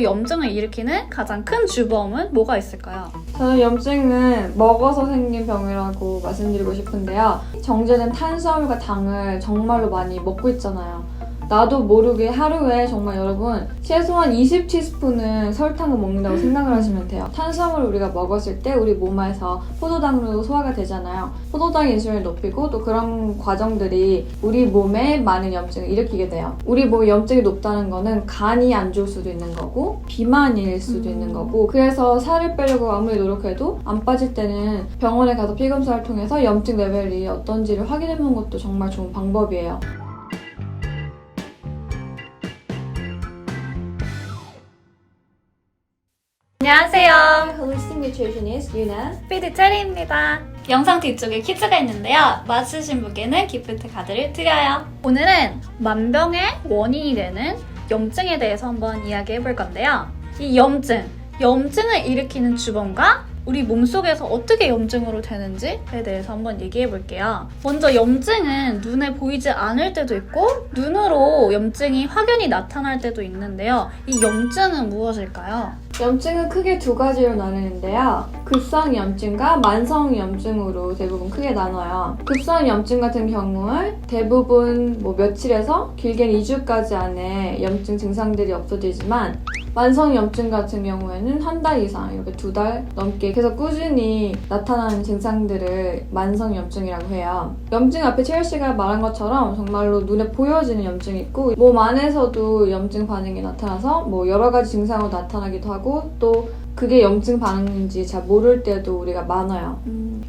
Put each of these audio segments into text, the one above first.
염증을 일으키는 가장 큰 주범은 뭐가 있을까요? 저는 염증은 먹어서 생긴 병이라고 말씀드리고 싶은데요. 정제된 탄수화물과 당을 정말로 많이 먹고 있잖아요. 나도 모르게 하루에 정말 여러분 최소한 20티스푼은 설탕을 먹는다고 생각을 하시면 돼요. 탄수화물을 우리가 먹었을 때 우리 몸에서 포도당으로 소화가 되잖아요. 포도당 인슐린을 높이고 또 그런 과정들이 우리 몸에 많은 염증을 일으키게 돼요. 우리 몸에 염증이 높다는 거는 간이 안 좋을 수도 있는 거고 비만일 수도 있는 거고, 그래서 살을 빼려고 아무리 노력해도 안 빠질 때는 병원에 가서 피검사를 통해서 염증 레벨이 어떤지를 확인해보는 것도 정말 좋은 방법이에요. 안녕하세요. Holistic Nutritionist 유나. 피디 체리입니다. 영상 뒤쪽에 퀴즈가 있는데요. 맞추신 분께는 기프트 카드를 드려요. 오늘은 만병의 원인이 되는 염증에 대해서 한번 이야기해 볼 건데요. 이 염증을 일으키는 주범과 우리 몸속에서 어떻게 염증으로 되는지에 대해서 한번 얘기해 볼게요. 먼저 염증은 눈에 보이지 않을 때도 있고 눈으로 염증이 확연히 나타날 때도 있는데요. 이 염증은 무엇일까요? 염증은 크게 두 가지로 나뉘는데요. 급성 염증과 만성 염증으로 대부분 크게 나눠요. 급성 염증 같은 경우는 대부분 며칠에서 길게는 2주까지 안에 염증 증상들이 없어지지만, 만성 염증 같은 경우에는 한 달 이상, 이렇게 2달 넘게 계속 꾸준히 나타나는 증상들을 만성 염증이라고 해요. 염증 앞에 채열 씨가 말한 것처럼 정말로 눈에 보여지는 염증이 있고, 몸 안에서도 염증 반응이 나타나서 여러 가지 증상으로 나타나기도 하고, 또 그게 염증 반응인지 잘 모를 때도 우리가 많아요.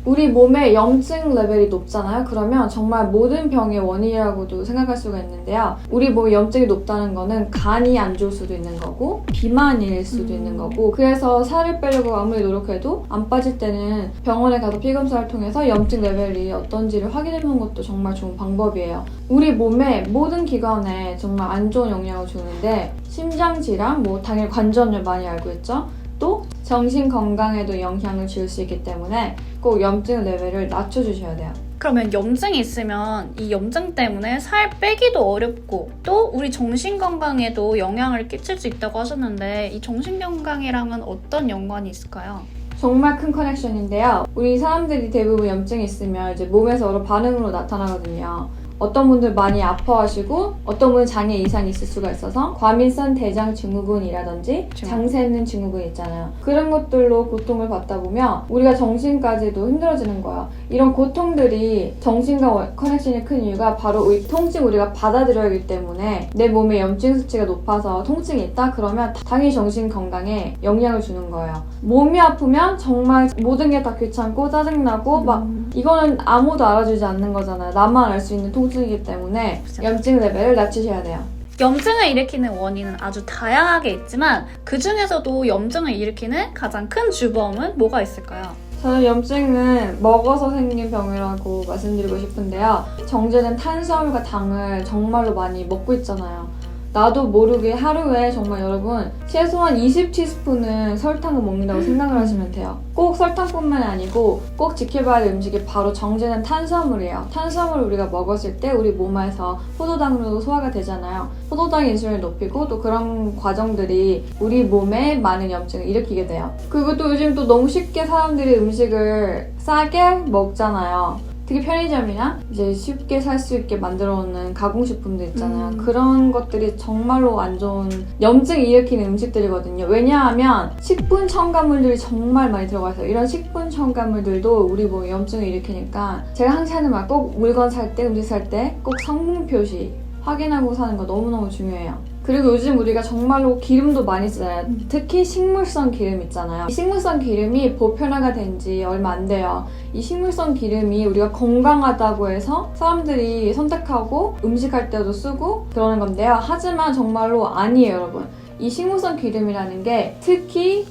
우리 몸에 염증 레벨이 높잖아요. 그러면 정말 모든 병의 원인이라고도 생각할 수가 있는데요. 우리 몸에 염증이 높다는 거는 간이 안 좋을 수도 있는 거고 비만일 수도 있는 거고, 그래서 살을 빼려고 아무리 노력해도 안 빠질 때는 병원에 가서 피검사를 통해서 염증 레벨이 어떤지를 확인해보는 것도 정말 좋은 방법이에요. 우리 몸의 모든 기관에 정말 안 좋은 영향을 주는데, 심장질환, 당연히 관절염 많이 알고 있죠? 또 정신 건강에도 영향을 줄 수 있기 때문에 꼭 염증 레벨을 낮춰주셔야 돼요. 그러면 염증이 있으면 이 염증 때문에 살 빼기도 어렵고 또 우리 정신 건강에도 영향을 끼칠 수 있다고 하셨는데, 이 정신 건강이랑은 어떤 연관이 있을까요? 정말 큰 커넥션인데요. 우리 사람들이 대부분 염증이 있으면 이제 몸에서 여러 반응으로 나타나거든요. 어떤 분들 많이 아파하시고 어떤 분은 장애 이상이 있을 수가 있어서 과민성 대장 증후군이라든지 장 새는 증후군 있잖아요. 그런 것들로 고통을 받다 보면 우리가 정신까지도 힘들어지는 거예요. 이런 고통들이 정신과 커넥션이 큰 이유가 바로 통증 우리가 받아들여야 하기 때문에, 내 몸에 염증 수치가 높아서 통증이 있다? 그러면 당연히 정신 건강에 영향을 주는 거예요. 몸이 아프면 정말 모든 게 다 귀찮고 짜증나고 이거는 아무도 알아주지 않는 거잖아요. 나만 알 수 있는 통증이기 때문에 염증 레벨을 낮추셔야 돼요. 염증을 일으키는 원인은 아주 다양하게 있지만 그 중에서도 염증을 일으키는 가장 큰 주범은 뭐가 있을까요? 저는 염증은 먹어서 생긴 병이라고 말씀드리고 싶은데요. 정제된 탄수화물과 당을 정말로 많이 먹고 있잖아요. 나도 모르게 하루에 정말 여러분 최소한 20티스푼은 설탕을 먹는다고 생각을 하시면 돼요. 꼭 설탕뿐만 아니고 꼭 지켜봐야 할 음식이 바로 정제된 탄수화물이에요. 탄수화물을 우리가 먹었을 때 우리 몸에서 포도당으로 소화가 되잖아요. 포도당 인슐린을 높이고 또 그런 과정들이 우리 몸에 많은 염증을 일으키게 돼요. 그리고 또 요즘 또 너무 쉽게 사람들이 음식을 싸게 먹잖아요. 특히 편의점이나 이제 쉽게 살 수 있게 만들어 놓는 가공식품들 있잖아요. 그런 것들이 정말로 안 좋은 염증 일으키는 음식들이거든요. 왜냐하면 식품 첨가물들이 정말 많이 들어가 있어요. 이런 식품 첨가물들도 우리 몸에 염증을 일으키니까 제가 항상 하는 말, 꼭 물건 살 때, 음식 살 때 꼭 성분 표시 확인하고 사는 거 너무너무 중요해요. 그리고 요즘 우리가 정말로 기름도 많이 쓰잖아요. 특히 식물성 기름 있잖아요. 이 식물성 기름이 보편화가 된 지 얼마 안 돼요. 이 식물성 기름이 우리가 건강하다고 해서 사람들이 선택하고 음식할 때도 쓰고 그러는 건데요. 하지만 정말로 아니에요, 여러분. 이 식물성 기름이라는 게 특히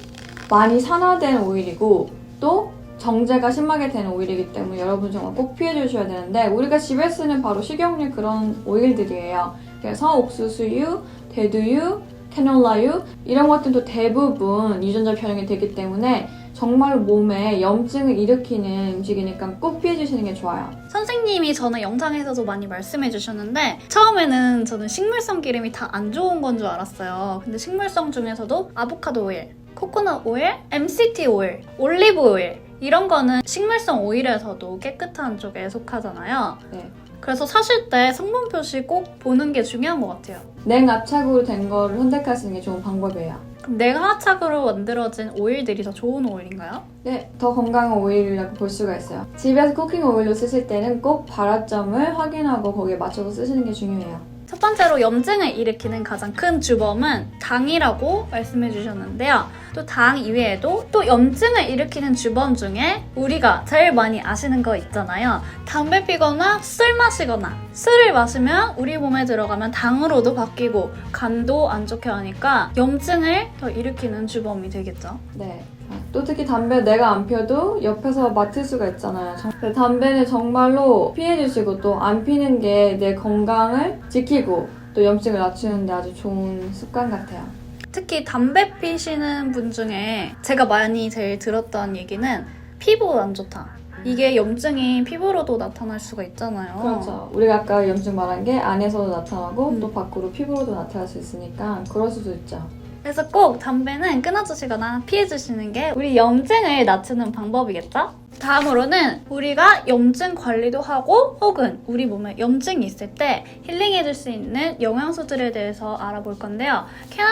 많이 산화된 오일이고 또 정제가 심하게 되는 오일이기 때문에 여러분 정말 꼭 피해 주셔야 되는데, 우리가 집에 쓰는 바로 식용유 그런 오일들이에요. 그래서 옥수수유, 대두유, 캐놀라유 이런 것들도 대부분 유전자 변형이 되기 때문에 정말로 몸에 염증을 일으키는 음식이니까 꼭 피해주시는 게 좋아요. 선생님이 전에 영상에서도 많이 말씀해 주셨는데 처음에는 저는 식물성 기름이 다 안 좋은 건 줄 알았어요. 근데 식물성 중에서도 아보카도 오일, 코코넛 오일, MCT 오일, 올리브 오일 이런 거는 식물성 오일에서도 깨끗한 쪽에 속하잖아요. 네. 그래서 사실 때 성분 표시 꼭 보는 게 중요한 것 같아요. 냉압착으로 된 거를 선택하시는 게 좋은 방법이에요. 그럼 냉화착으로 만들어진 오일들이 더 좋은 오일인가요? 네, 더 건강한 오일이라고 볼 수가 있어요. 집에서 쿠킹 오일로 쓰실 때는 꼭 발화점을 확인하고 거기에 맞춰서 쓰시는 게 중요해요. 첫 번째로 염증을 일으키는 가장 큰 주범은 당이라고 말씀해 주셨는데요. 또 당 이외에도 또 염증을 일으키는 주범 중에 우리가 제일 많이 아시는 거 있잖아요. 담배 피거나 술 마시거나 술을 마시면 우리 몸에 들어가면 당으로도 바뀌고 간도 안 좋게 하니까 염증을 더 일으키는 주범이 되겠죠. 네. 또 특히 담배 내가 안 펴도 옆에서 맡을 수가 있잖아요. 담배는 정말로 피해주시고 또 안 피는 게 내 건강을 지키고 또 염증을 낮추는 데 아주 좋은 습관 같아요. 특히 담배 피시는 분 중에 제가 많이 제일 들었던 얘기는 피부 안 좋다. 이게 염증이 피부로도 나타날 수가 있잖아요. 그렇죠. 우리가 아까 염증 말한 게 안에서도 나타나고 또 밖으로 피부로도 나타날 수 있으니까 그럴 수도 있죠. 그래서 꼭 담배는 끊어주시거나 피해주시는 게 우리 염증을 낮추는 방법이겠죠? 다음으로는 우리가 염증 관리도 하고 혹은 우리 몸에 염증이 있을 때 힐링해줄 수 있는 영양소들에 대해서 알아볼 건데요.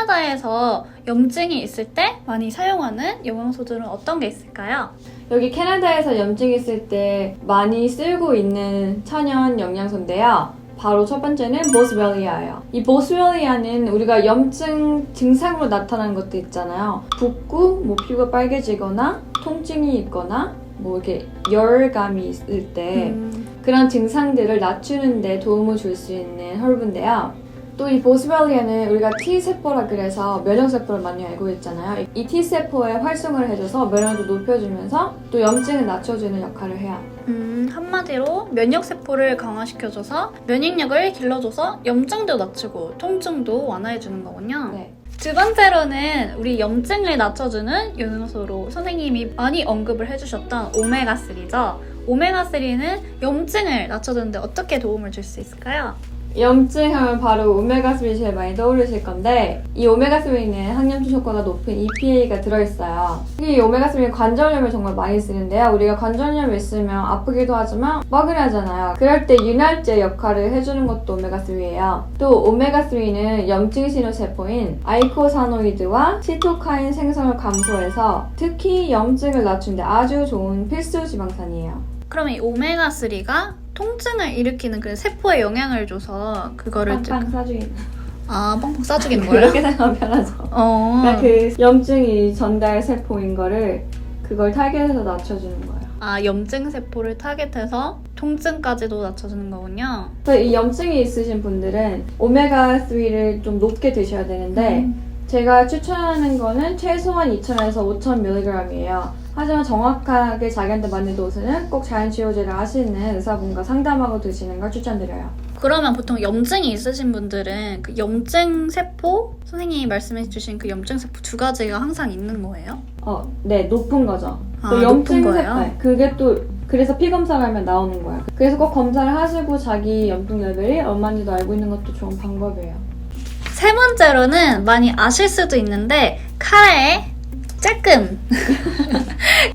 캐나다에서 염증이 있을 때 많이 사용하는 영양소들은 어떤 게 있을까요? 여기 캐나다에서 염증이 있을 때 많이 쓰고 있는 천연 영양소인데요. 바로 첫 번째는 보스웰리아예요. 이 보스웰리아는 우리가 염증 증상으로 나타나는 것도 있잖아요. 붓고 뭐 피부가 빨개지거나 통증이 있거나 뭐 이렇게 열감이 있을 때 그런 증상들을 낮추는 데 도움을 줄 수 있는 헐브인데요. 또 이 보스웰리아는 우리가 T세포라 그래서 면역세포를 많이 알고 있잖아요. 이 T세포의 활성을 해줘서 면역도 높여주면서 또 염증을 낮춰주는 역할을 해요. 한마디로 면역세포를 강화시켜줘서 면역력을 길러줘서 염증도 낮추고 통증도 완화해주는 거군요. 네. 두 번째로는 우리 염증을 낮춰주는 영양소로 선생님이 많이 언급을 해주셨던 오메가3죠. 오메가3는 염증을 낮춰주는데 어떻게 도움을 줄 수 있을까요? 염증 하면 바로 오메가3 제일 많이 떠오르실 건데 이 오메가3는 항염증 효과가 높은 EPA가 들어있어요. 이 오메가3는 관절염에 정말 많이 쓰는데요. 우리가 관절염이 있으면 아프기도 하지만 뻐근하잖아요. 그럴 때 윤활제 역할을 해주는 것도 오메가3예요. 또 오메가3는 염증 신호 세포인 아이코사노이드와 시토카인 생성을 감소해서 특히 염증을 낮추는 데 아주 좋은 필수 지방산이에요. 그러면 이 오메가3가 통증을 일으키는 그 세포에 영향을 줘서 그거를 빵빵 싸주기는 빵빵 싸주기는 거예요? 그렇게 생각하면 편하죠. 그러니까 그 염증이 전달 세포인 거를 그걸 타겟해서 낮춰주는 거예요. 염증 세포를 타겟해서 통증까지도 낮춰주는 거군요. 그래서 이 염증이 있으신 분들은 오메가3를 좀 높게 드셔야 되는데 제가 추천하는 거는 최소한 2,000에서 5,000mg이에요. 하지만 정확하게 자기한테 맞는 도수는 꼭 자연치료제를 하시는 의사분과 상담하고 드시는 걸 추천드려요. 그러면 보통 염증이 있으신 분들은 그 염증 세포, 선생님이 말씀해 주신 그 염증 세포 두 가지가 항상 있는 거예요? 네, 높은 거죠. 또 높은 거예요? 네, 그게 또 그래서 피 검사를 하면 나오는 거예요. 그래서 꼭 검사를 하시고 자기 염증 레벨이 얼마인지도 알고 있는 것도 좋은 방법이에요. 세 번째로는 많이 아실 수도 있는데 카레에 쬐끔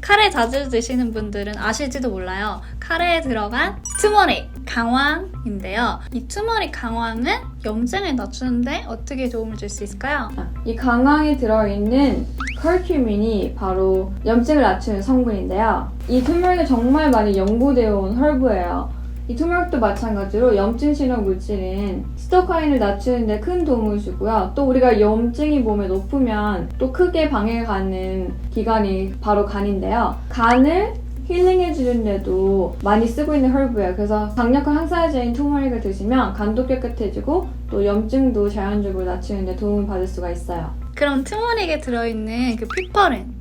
카레 자주 드시는 분들은 아실지도 몰라요. 카레에 들어간 투머릭 강황인데요. 이 투머릭 강황은 염증을 낮추는데 어떻게 도움을 줄 수 있을까요? 이 강황에 들어있는 커큐민이 바로 염증을 낮추는 성분인데요. 이 투머릭은 정말 많이 연구되어 온 헐브예요. 이 투머릭도 마찬가지로 염증 신호 물질인 시토카인을 낮추는 데 큰 도움을 주고요. 또 우리가 염증이 몸에 높으면 또 크게 방해가는 기관이 바로 간인데요. 간을 힐링해주는데도 많이 쓰고 있는 헐브예요. 그래서 강력한 항산화제인 투머릭을 드시면 간도 깨끗해지고 또 염증도 자연적으로 낮추는 데 도움을 받을 수가 있어요. 그럼 투머릭에 들어있는 그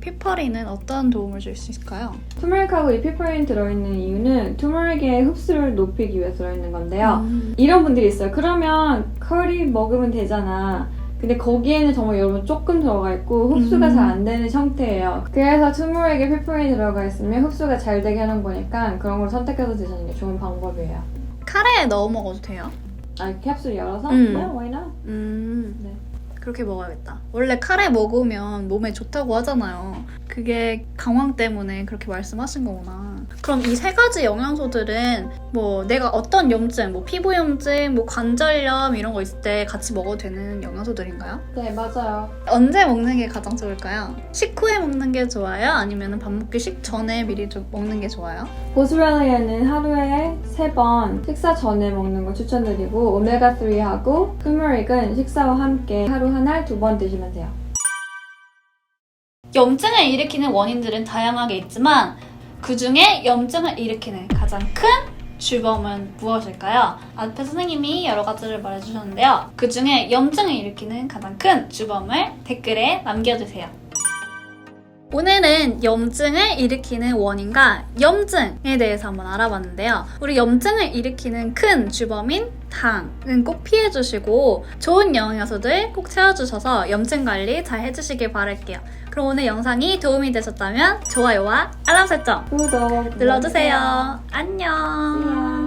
피퍼린은 어떤 도움을 줄 수 있을까요? 투머릭하고 이 피퍼린 들어있는 이유는 투머릭의 흡수를 높이기 위해 들어있는 건데요. 이런 분들이 있어요. 그러면 커리 먹으면 되잖아. 근데 거기에는 정말 여러분 조금 들어가 있고 흡수가 잘 안 되는 형태예요. 그래서 투모로에게 필포인이 들어가 있으면 흡수가 잘 되게 하는 거니까 그런 걸 선택해서 드시는 게 좋은 방법이에요. 카레에 넣어 먹어도 돼요? 아, 캡슐 열어서? Yeah, why not? 네. 그렇게 먹어야겠다. 원래 카레 먹으면 몸에 좋다고 하잖아요. 그게 강황 때문에 그렇게 말씀하신 거구나. 그럼 이 세 가지 영양소들은 뭐 내가 어떤 염증, 뭐 피부염증, 뭐 관절염 이런 거 있을 때 같이 먹어도 되는 영양소들인가요? 네, 맞아요. 언제 먹는 게 가장 좋을까요? 식후에 먹는 게 좋아요? 아니면 밥 먹기 전에 미리 좀 먹는 게 좋아요? 보스렐리아는 하루에 3번 식사 전에 먹는 걸 추천드리고 오메가3하고 투머릭은 식사와 함께 하루 한 알 2번 드시면 돼요. 염증을 일으키는 원인들은 다양하게 있지만 그 중에 염증을 일으키는 가장 큰 주범은 무엇일까요? 앞에 선생님이 여러 가지를 말해주셨는데요. 그 중에 염증을 일으키는 가장 큰 주범을 댓글에 남겨주세요. 오늘은 염증을 일으키는 원인과 염증에 대해서 한번 알아봤는데요. 우리 염증을 일으키는 큰 주범인 당은 꼭 피해주시고 좋은 영양소들 꼭 채워주셔서 염증 관리 잘 해주시길 바랄게요. 그럼 오늘 영상이 도움이 되셨다면 좋아요와 알람 설정 구독 눌러주세요. 안녕.